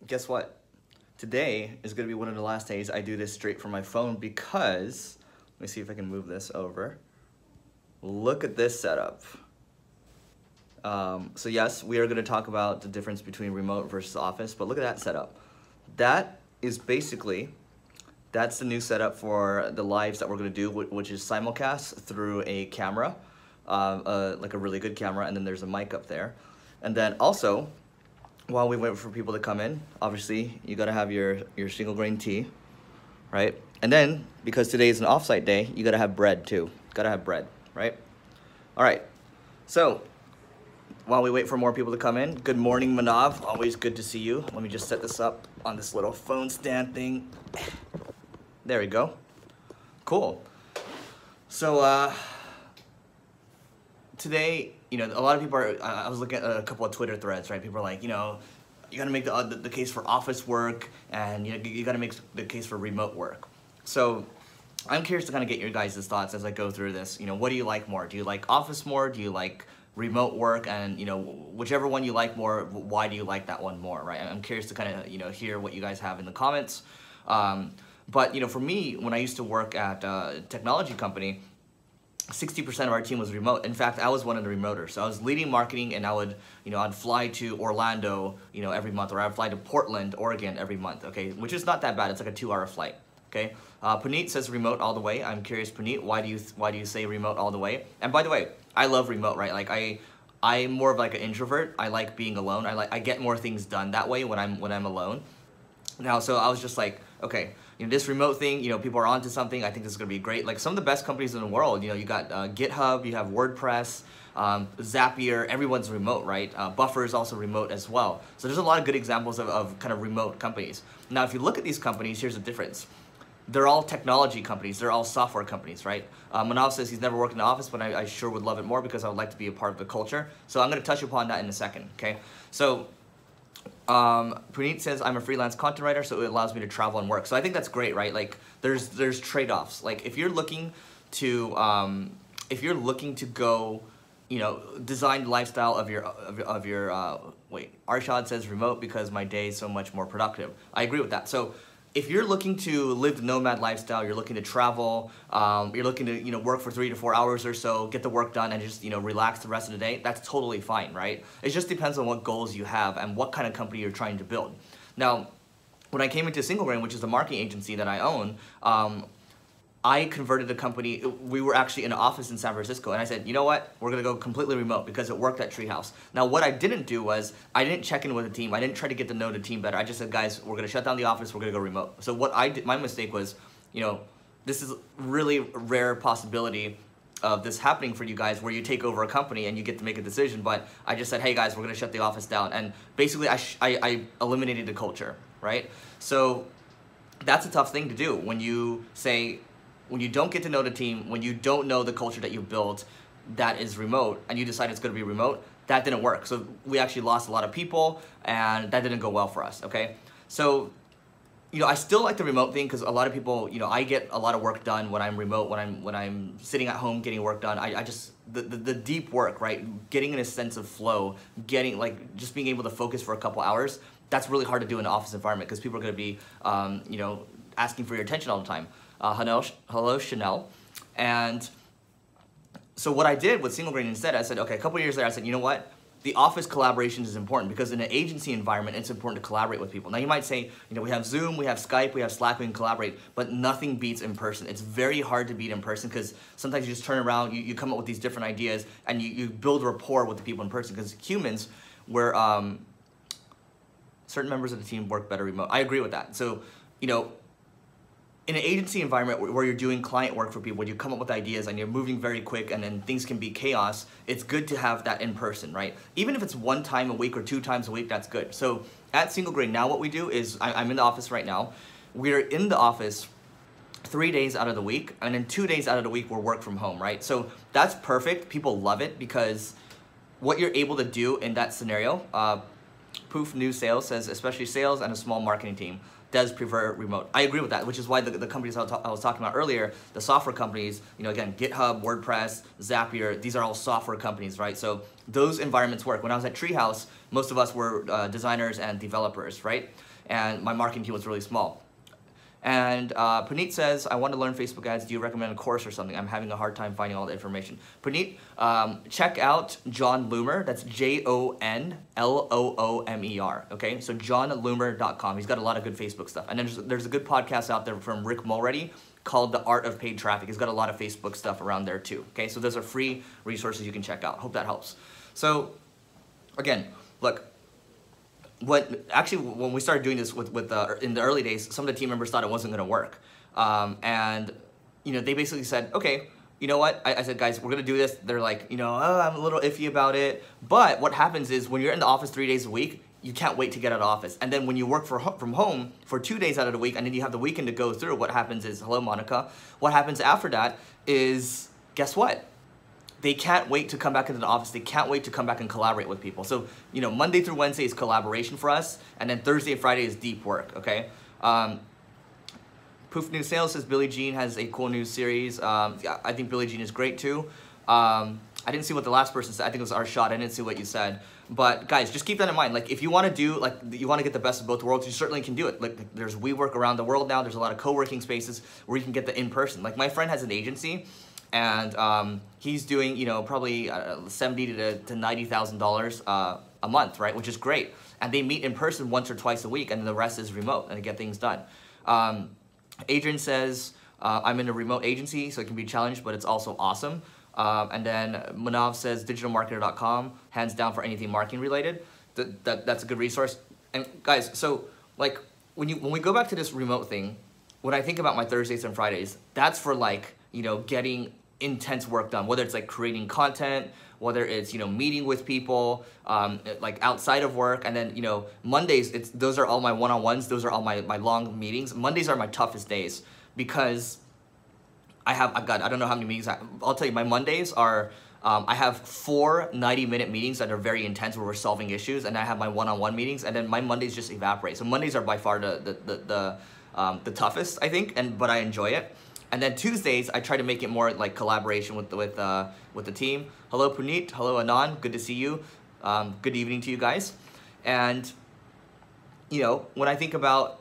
guess what? Today is going to be one of the last days I do this straight from my phone because, let me see if I can move this over. Look at this setup. So yes, we are going to talk about the difference between remote versus office, but look at that setup. That is basically, that's the new setup for the lives that we're going to do, which is simulcast through a camera, like a really good camera, and then there's a mic up there. And then also, while we wait for people to come in, obviously, you got to have your single grain tea, right? And then, because today is an offsite day, you got to have bread too. Got to have bread, right? All right, so while we wait for more people to come in, good morning, Manav. Always good to see you. Let me just set this up on this little phone stand thing. There we go. Cool. So today, you know, a lot of people are, I was looking at a couple of Twitter threads, right? People are like, you know, you gotta make the case for office work, and you gotta make the case for remote work. So I'm curious to kind of get your guys' thoughts as I go through this. You know, what do you like more? Do you like office more? Do you like remote work? And, you know, whichever one you like more, why do you like that one more, right? I'm curious to kind of, you know, hear what you guys have in the comments. But, you know, for me, when I used to work at a technology company, 60% of our team was remote. In fact, I was one of the remoters. So I was leading marketing, and I would, you know, I'd fly to Orlando, you know, every month, or I'd fly to Portland, Oregon every month, okay? Which is not that bad. It's like a 2-hour flight, okay? Puneet says remote all the way. I'm curious, Puneet, why do you say remote all the way? And by the way, I love remote, right? Like I'm more of like an introvert. I like being alone. I get more things done that way when I'm alone. Now, so I was just like, okay, you know, this remote thing, you know, people are onto something. I think this is gonna be great. Like some of the best companies in the world, you know, you got GitHub, you have WordPress, Zapier, everyone's remote, right? Buffer is also remote as well. So there's a lot of good examples of kind of remote companies. Now, if you look at these companies, here's the difference. They're all technology companies. They're all software companies, right? Manav says he's never worked in the office, but I sure would love it more because I would like to be a part of the culture. So I'm gonna touch upon that in a second, okay? So, Puneet says I'm a freelance content writer, so it allows me to travel and work. So I think that's great, right? Like there's trade-offs. Like if you're looking to go, you know, design the lifestyle of your wait, Arshad says remote because my day is so much more productive. I agree with that. So if you're looking to live the nomad lifestyle, you're looking to travel, you're looking to, you know, work for 3 to 4 hours or so, get the work done, and just, you know, relax the rest of the day, that's totally fine, right? It just depends on what goals you have and what kind of company you're trying to build. Now, when I came into Single Grain, which is the marketing agency that I own, I converted the company. We were actually in an office in San Francisco, and I said, you know what, we're gonna go completely remote because it worked at Treehouse. Now, what I didn't do was, I didn't check in with the team. I didn't try to get to know the team better. I just said, guys, we're gonna shut down the office, we're gonna go remote. So what I did, my mistake was, you know, this is really rare possibility of this happening for you guys where you take over a company and you get to make a decision, but I just said, hey guys, we're gonna shut the office down. And basically I eliminated the culture, right? So that's a tough thing to do when you say, when you don't get to know the team, when you don't know the culture that you built that is remote, and you decide it's gonna be remote, that didn't work. So we actually lost a lot of people, and that didn't go well for us, okay? So, you know, I still like the remote thing because a lot of people, you know, I get a lot of work done when I'm remote, when I'm sitting at home getting work done. I just, the deep work, right? Getting in a sense of flow, getting, like, just being able to focus for a couple hours, that's really hard to do in an office environment because people are gonna be, you know, asking for your attention all the time. Hello, Chanel. And so what I did with Single Grain instead, I said, okay, a couple years later, I said, you know what? The office collaboration is important because in an agency environment, it's important to collaborate with people. Now you might say, you know, we have Zoom, we have Skype, we have Slack, we can collaborate, but nothing beats in person. It's very hard to beat in person because sometimes you just turn around, you come up with these different ideas, and you build rapport with the people in person because humans, we're, certain members of the team work better remote. I agree with that. So, you know, in an agency environment where you're doing client work for people, where you come up with ideas and you're moving very quick and then things can be chaos, it's good to have that in person, right? Even if it's 1 time a week or 2 times a week, that's good. So at Single Grain, now what we do is, I'm in the office right now. We're in the office 3 days out of the week, and then 2 days out of the week we're work from home, right? So that's perfect. People love it because what you're able to do in that scenario, Poof New Sales says, especially sales and a small marketing team, does prefer remote. I agree with that, which is why the companies I was talking about earlier, the software companies, you know, again, GitHub, WordPress, Zapier, these are all software companies, right? So those environments work. When I was at Treehouse, most of us were designers and developers, right? and my marketing team was really small. And Puneet says, I want to learn Facebook ads. Do you recommend a course or something? I'm having a hard time finding all the information. Puneet, check out John Loomer. That's JONLOOMER. Okay, so johnloomer.com. He's got a lot of good Facebook stuff. And then there's a good podcast out there from Rick Mulready called The Art of Paid Traffic. He's got a lot of Facebook stuff around there too. Okay, so those are free resources you can check out. Hope that helps. So again, look. When we started doing this in the early days, some of the team members thought it wasn't going to work, and they basically said, okay, you know what? I said, guys, we're going to do this. They're like, oh, I'm a little iffy about it. But what happens is when you're in the office 3 days a week, you can't wait to get out of office. And then when you work from home for 2 days out of the week, and then you have the weekend to go through, what happens is, hello, Monica. What happens after that is, guess what? They can't wait to come back into the office. They can't wait to come back and collaborate with people. So, Monday through Wednesday is collaboration for us, and then Thursday and Friday is deep work, okay? Poof News Sales says Billie Jean has a cool news series. Yeah, I think Billie Jean is great too. I didn't see what the last person said. I think it was Arshad. I didn't see what you said. But guys, just keep that in mind. Like, if you want to do, you want to get the best of both worlds, you certainly can do it. Like, there's WeWork around the world now. There's a lot of co-working spaces where you can get the in-person. Like, my friend has an agency, and he's doing, probably $70,000 to $90,000 a month, right? Which is great. And they meet in person once or twice a week, and the rest is remote, and they get things done. Adrian says, I'm in a remote agency, so it can be challenged, but it's also awesome. And then Manav says, digitalmarketer.com, hands down for anything marketing related. That's a good resource. And guys, so like when we go back to this remote thing, when I think about my Thursdays and Fridays, that's for getting intense work done, whether it's like creating content, whether it's, meeting with people, like outside of work. And then, Mondays, those are all my one-on-ones. Those are all my long meetings. Mondays are my toughest days because I've got, I don't know how many meetings, I'll tell you, my Mondays are, I have 4 90-minute meetings that are very intense where we're solving issues, and I have my one-on-one meetings, and then my Mondays just evaporate. So Mondays are by far the toughest, I think, but I enjoy it. And then Tuesdays, I try to make it more like collaboration with the team. Hello, Puneet. Hello, Anand. Good to see you. Good evening to you guys. And, when I think about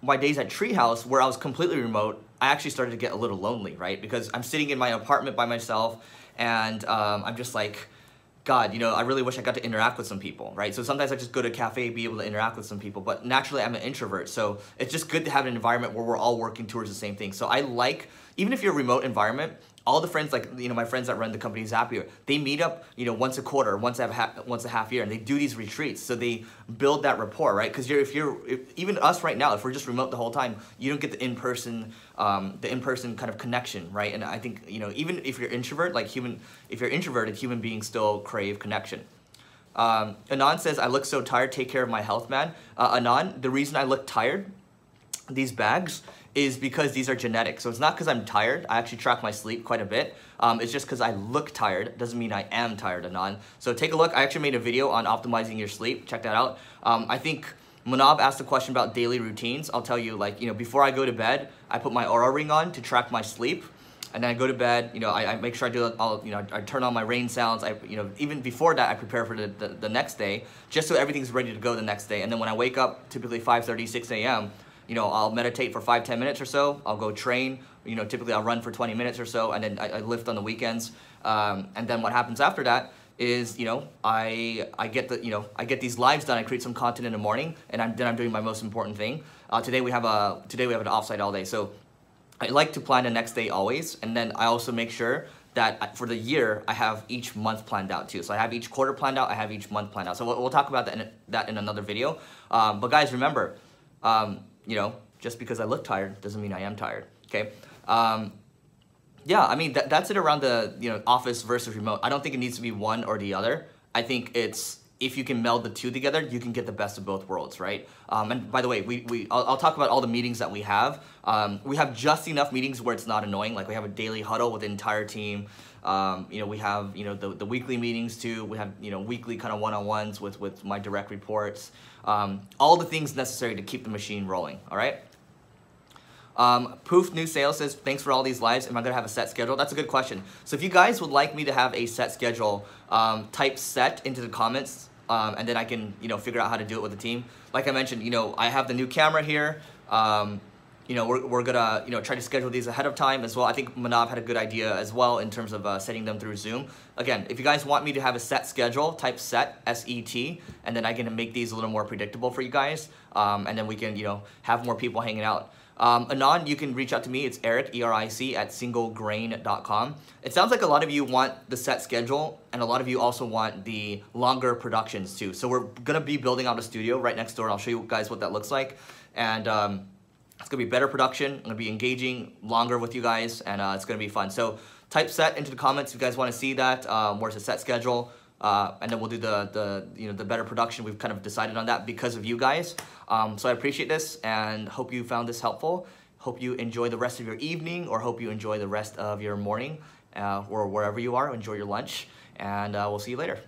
my days at Treehouse, where I was completely remote, I actually started to get a little lonely, right? Because I'm sitting in my apartment by myself, and I'm just like, God, I really wish I got to interact with some people, right? So sometimes I just go to a cafe, be able to interact with some people, but naturally I'm an introvert, so it's just good to have an environment where we're all working towards the same thing. So I like, even if you're a remote environment, all the friends, my friends that run the company Zapier, they meet up, once a quarter, once a half year, and they do these retreats. So they build that rapport, right? Because even us right now, if we're just remote the whole time, you don't get the in-person kind of connection, right? And I think, even if you're introvert, if you're introverted, human beings still crave connection. Anand says, I look so tired, take care of my health, man. Anand, the reason I look tired, these bags, is because these are genetic. So it's not because I'm tired. I actually track my sleep quite a bit. It's just because I look tired. It doesn't mean I am tired, Anand. So take a look. I actually made a video on optimizing your sleep. Check that out. I think Manav asked a question about daily routines. I'll tell you, before I go to bed, I put my Oura ring on to track my sleep. And then I go to bed, I make sure I do all, I turn on my rain sounds. Even before that, I prepare for the next day, just so everything's ready to go the next day. And then when I wake up, typically 5:30, 6 a.m., I'll meditate for 5-10 minutes or so. I'll go train. Typically I'll run for 20 minutes or so, and then I lift on the weekends. And then what happens after that is, I get these lives done. I create some content in the morning, and then I'm doing my most important thing. Today we have an offsite all day, so I like to plan the next day always, and then I also make sure that for the year I have each month planned out too. So I have each quarter planned out. I have each month planned out. So we'll talk about that in another video. But guys, remember. Just because I look tired doesn't mean I am tired, okay? Yeah, I mean, that's it around the, office versus remote. I don't think it needs to be one or the other. I think it's, if you can meld the two together, you can get the best of both worlds, right? And by the way, I'll talk about all the meetings that we have. We have just enough meetings where it's not annoying. Like we have a daily huddle with the entire team. We have, the weekly meetings too. We have, weekly kind of one-on-ones with my direct reports. All the things necessary to keep the machine rolling, all right? Poof New Sales says, thanks for all these lives. Am I gonna have a set schedule? That's a good question. So if you guys would like me to have a set schedule, type set into the comments and then I can, you know, figure out how to do it with the team. Like I mentioned, you know, I have the new camera here. You know, we're gonna, you know, try to schedule these ahead of time as well. I think Manav had a good idea as well in terms of setting them through Zoom. Again, if you guys want me to have a set schedule, type set, S-E-T, and then I can make these a little more predictable for you guys. And then we can, you know, have more people hanging out. Anon, you can reach out to me. It's Eric, E-R-I-C, at singlegrain.com. It sounds like a lot of you want the set schedule, and a lot of you also want the longer productions too. So we're gonna be building out a studio right next door, and I'll show you guys what that looks like. And it's gonna be better production. I'm gonna be engaging longer with you guys, and it's gonna be fun. So type set into the comments if you guys want to see that. Where's the set schedule, and then we'll do the better production. We've kind of decided on that because of you guys. So I appreciate this and hope you found this helpful. Hope you enjoy the rest of your evening, or hope you enjoy the rest of your morning, or wherever you are. Enjoy your lunch, and we'll see you later.